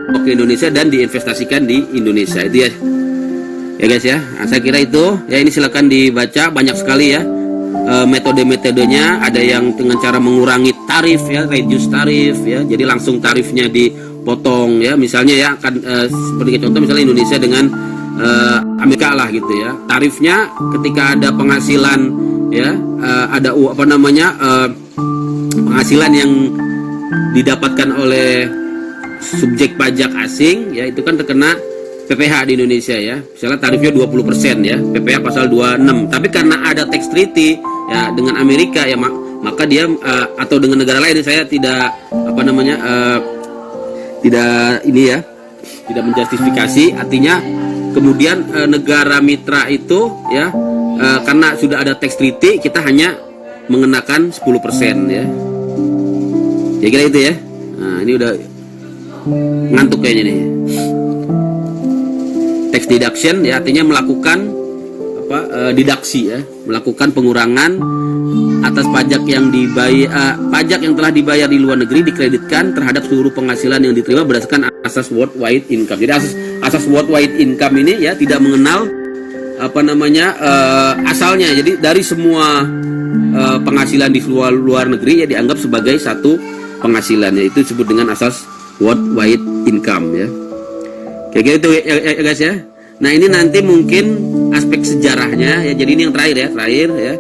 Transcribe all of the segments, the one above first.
ke Indonesia dan diinvestasikan di Indonesia. Itu ya, ya guys ya. Nah, saya kira itu ya, ini silakan dibaca, banyak sekali ya metode-metodenya. Ada yang dengan cara mengurangi tarif ya, reduce tarif ya, jadi langsung tarifnya dipotong ya, misalnya ya kan seperti contoh misalnya Indonesia dengan Amerika lah gitu ya, tarifnya ketika ada penghasilan ya, ada apa namanya penghasilan yang didapatkan oleh subjek pajak asing ya, itu kan terkena PPh di Indonesia ya, misalnya tarifnya 20% ya, PPh pasal 26. Tapi karena ada tax treaty ya dengan Amerika ya, maka dia atau dengan negara lain, saya tidak apa namanya tidak ini ya, tidak menjustifikasi, artinya kemudian negara mitra itu ya karena sudah ada tax treaty, kita hanya mengenakan 10% ya. Ya kira itu ya. Nah, ini udah ngantuk kayaknya nih. Tax deduction ya, artinya melakukan apa didaksi ya, melakukan pengurangan atas pajak yang dibayar, pajak yang telah dibayar di luar negeri dikreditkan terhadap seluruh penghasilan yang diterima berdasarkan asas worldwide income. Jadi asas worldwide income ini ya tidak mengenal apa namanya asalnya. Jadi dari semua penghasilan di luar negeri ya dianggap sebagai satu penghasilan, yaitu disebut dengan asas worldwide income ya. Kayak gitu ya guys ya. Nah ini nanti mungkin aspek sejarahnya ya. Jadi ini yang terakhir ya,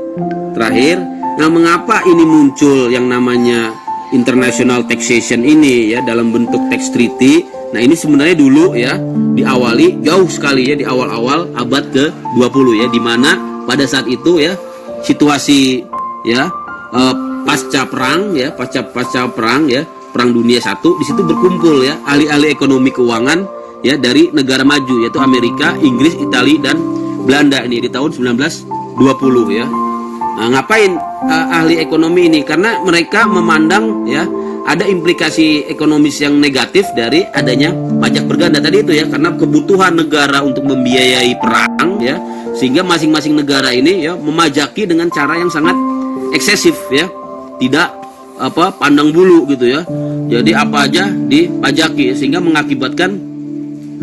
terakhir. Nah mengapa ini muncul yang namanya international taxation ini ya dalam bentuk tax treaty? Nah ini sebenarnya dulu ya diawali jauh sekali ya, di awal-awal abad ke-20 ya, dimana pada saat itu ya situasi ya pasca perang ya, pasca perang ya, Perang Dunia I, di situ berkumpul ya ahli-ahli ekonomi keuangan ya dari negara maju, yaitu Amerika, Inggris, Italia dan Belanda ini di tahun 1920 ya. Nah, ngapain ahli ekonomi ini? Karena mereka memandang ya ada implikasi ekonomis yang negatif dari adanya pajak berganda tadi itu ya, karena kebutuhan negara untuk membiayai perang ya, sehingga masing-masing negara ini ya memajaki dengan cara yang sangat eksesif ya, tidak apa pandang bulu gitu ya. Jadi apa aja dipajaki, sehingga mengakibatkan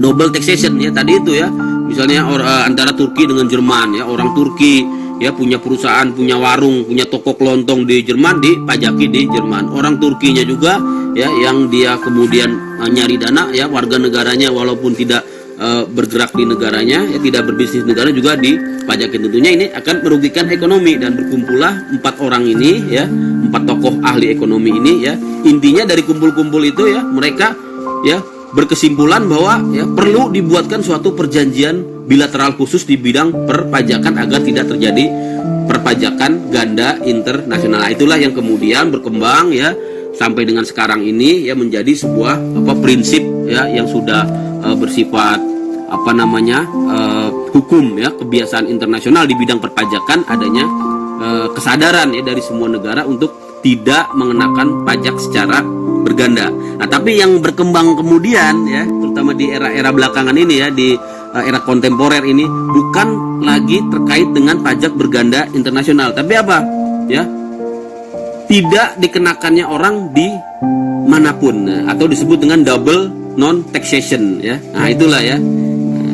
double taxation ya tadi itu ya. Misalnya antara Turki dengan Jerman ya, orang Turki ya punya perusahaan, punya warung, punya toko kelontong di Jerman, dipajaki di Jerman. Orang Turkinya juga ya yang dia kemudian nyari dana ya, warga negaranya walaupun tidak bergerak di negaranya ya, tidak berbisnis negara juga dipajaki. Tentunya ini akan merugikan ekonomi, dan berkumpullah 4 orang ini ya, 4 tokoh ahli ekonomi ini ya. Intinya dari kumpul-kumpul itu ya, mereka ya berkesimpulan bahwa ya perlu dibuatkan suatu perjanjian bilateral khusus di bidang perpajakan agar tidak terjadi perpajakan ganda internasional. Nah, itulah yang kemudian berkembang ya sampai dengan sekarang ini ya, menjadi sebuah apa prinsip ya yang sudah bersifat apa namanya hukum ya, kebiasaan internasional di bidang perpajakan, adanya kesadaran ya dari semua negara untuk tidak mengenakan pajak secara berganda. Nah, tapi yang berkembang kemudian ya, terutama di era-era belakangan ini ya, di era kontemporer ini, bukan lagi terkait dengan pajak berganda internasional, tapi apa ya, tidak dikenakannya orang di manapun atau disebut dengan double non taxation ya. Nah itulah ya,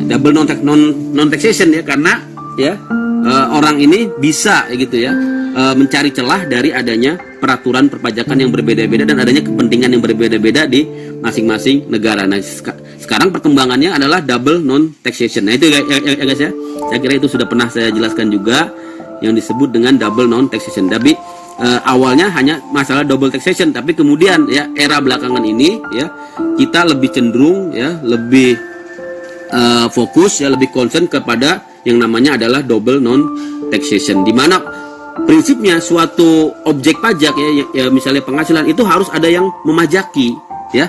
double non taxation ya, karena ya orang ini bisa gitu ya mencari celah dari adanya peraturan perpajakan yang berbeda-beda dan adanya kepentingan yang berbeda-beda di masing-masing negara. Nah sekarang perkembangannya adalah double non taxation. Nah itu ya guys ya, saya kira itu sudah pernah saya jelaskan juga yang disebut dengan double non taxation. Tapi awalnya hanya masalah double taxation, tapi kemudian ya era belakangan ini ya kita lebih cenderung ya lebih fokus ya, lebih concern kepada yang namanya adalah double non taxation, di mana prinsipnya suatu objek pajak ya misalnya penghasilan itu harus ada yang memajaki ya.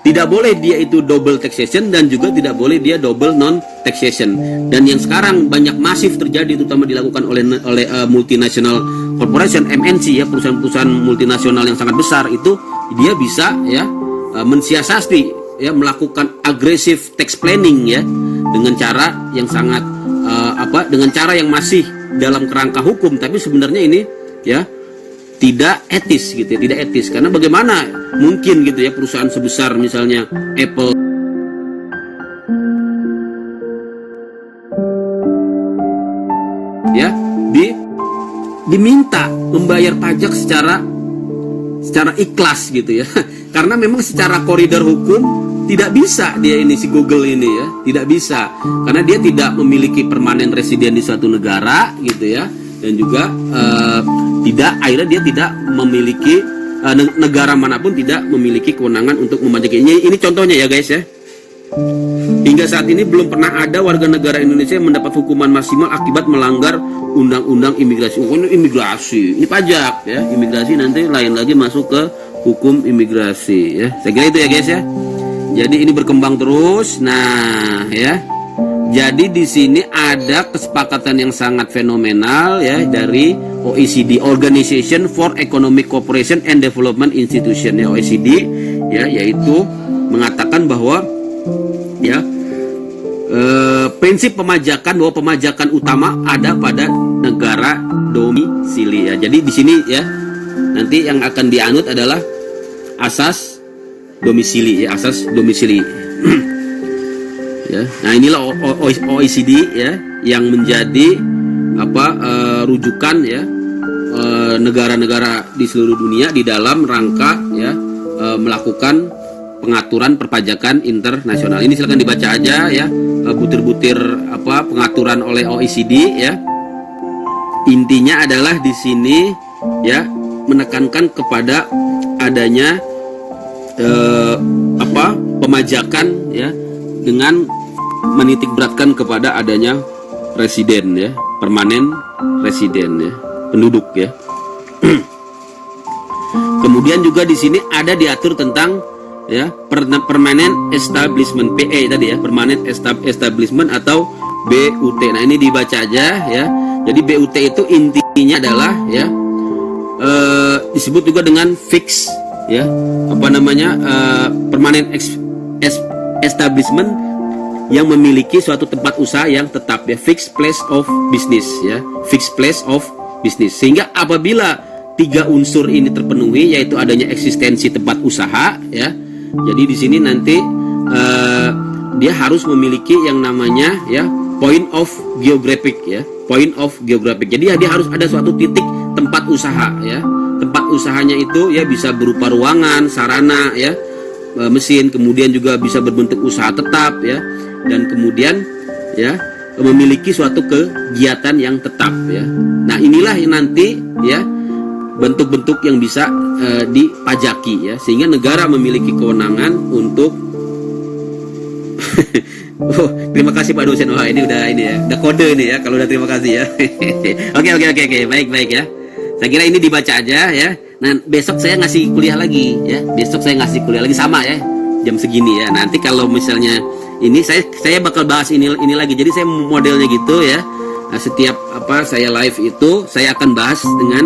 Tidak boleh dia itu double taxation dan juga tidak boleh dia double non taxation. Dan yang sekarang banyak masif terjadi, terutama dilakukan oleh multinational corporation, MNC ya, perusahaan-perusahaan multinasional yang sangat besar itu, dia bisa ya mensiasati ya, melakukan aggressive tax planning ya, dengan cara yang sangat dengan cara yang masih dalam kerangka hukum, tapi sebenarnya ini ya tidak etis gitu ya, tidak etis. Karena bagaimana mungkin gitu ya perusahaan sebesar misalnya Apple diminta membayar pajak secara ikhlas gitu ya. Karena memang secara koridor hukum tidak bisa dia ini, si Google ini ya, tidak bisa karena dia tidak memiliki permanen residen di suatu negara gitu ya, dan juga akhirnya dia tidak memiliki negara manapun tidak memiliki kewenangan untuk memajaki. Ini contohnya ya guys ya. Hingga saat ini belum pernah ada warga negara Indonesia yang mendapat hukuman maksimal akibat melanggar undang-undang imigrasi. Oh, ini imigrasi, ini pajak ya, imigrasi nanti lain lagi masuk ke hukum imigrasi ya. Saya kira itu ya guys ya. Jadi ini berkembang terus. Nah ya, jadi di sini ada kesepakatan yang sangat fenomenal ya dari OECD, Organization for Economic Cooperation and Development Institution ya, OECD ya, yaitu mengatakan bahwa ya prinsip pemajakan, bahwa pemajakan utama ada pada negara domisili ya. Jadi di sini ya nanti yang akan dianut adalah asas domisili ya, asas domisili. Ya. Nah inilah OECD ya yang menjadi rujukan ya negara-negara di seluruh dunia di dalam rangka ya melakukan pengaturan perpajakan internasional. Ini silakan dibaca aja ya, butir-butir pengaturan oleh OECD ya. Intinya adalah di sini ya menekankan kepada adanya pemajakan ya dengan menitik beratkan kepada adanya residen ya, permanen residen ya, penduduk ya. Kemudian juga di sini ada diatur tentang ya permanent establishment, PE tadi ya, permanent establishment atau BUT. Nah ini dibaca aja ya. Jadi BUT itu intinya adalah ya disebut juga dengan fix ya, permanent establishment yang memiliki suatu tempat usaha yang tetap ya, fixed place of business ya, fixed place of business. Sehingga apabila tiga unsur ini terpenuhi, yaitu adanya eksistensi tempat usaha ya, jadi di sini nanti dia harus memiliki yang namanya ya point of geographic ya, point of geographic. Jadi dia harus ada suatu titik tempat usaha ya. Tempat usahanya itu ya bisa berupa ruangan, sarana ya, mesin, kemudian juga bisa berbentuk usaha tetap ya, dan kemudian ya memiliki suatu kegiatan yang tetap ya. Nah inilah yang nanti ya bentuk-bentuk yang bisa dipajaki ya, sehingga negara memiliki kewenangan untuk oh, terima kasih Pak dosen. Wah, ini udah kode ini ya kalau udah terima kasih ya. Oke, baik ya. Saya kira ini dibaca aja ya. Nah, besok saya ngasih kuliah lagi ya. Besok saya ngasih kuliah lagi sama ya, jam segini ya. Nanti kalau misalnya ini saya bakal bahas ini lagi. Jadi saya modelnya gitu ya. Nah, setiap saya live itu saya akan bahas dengan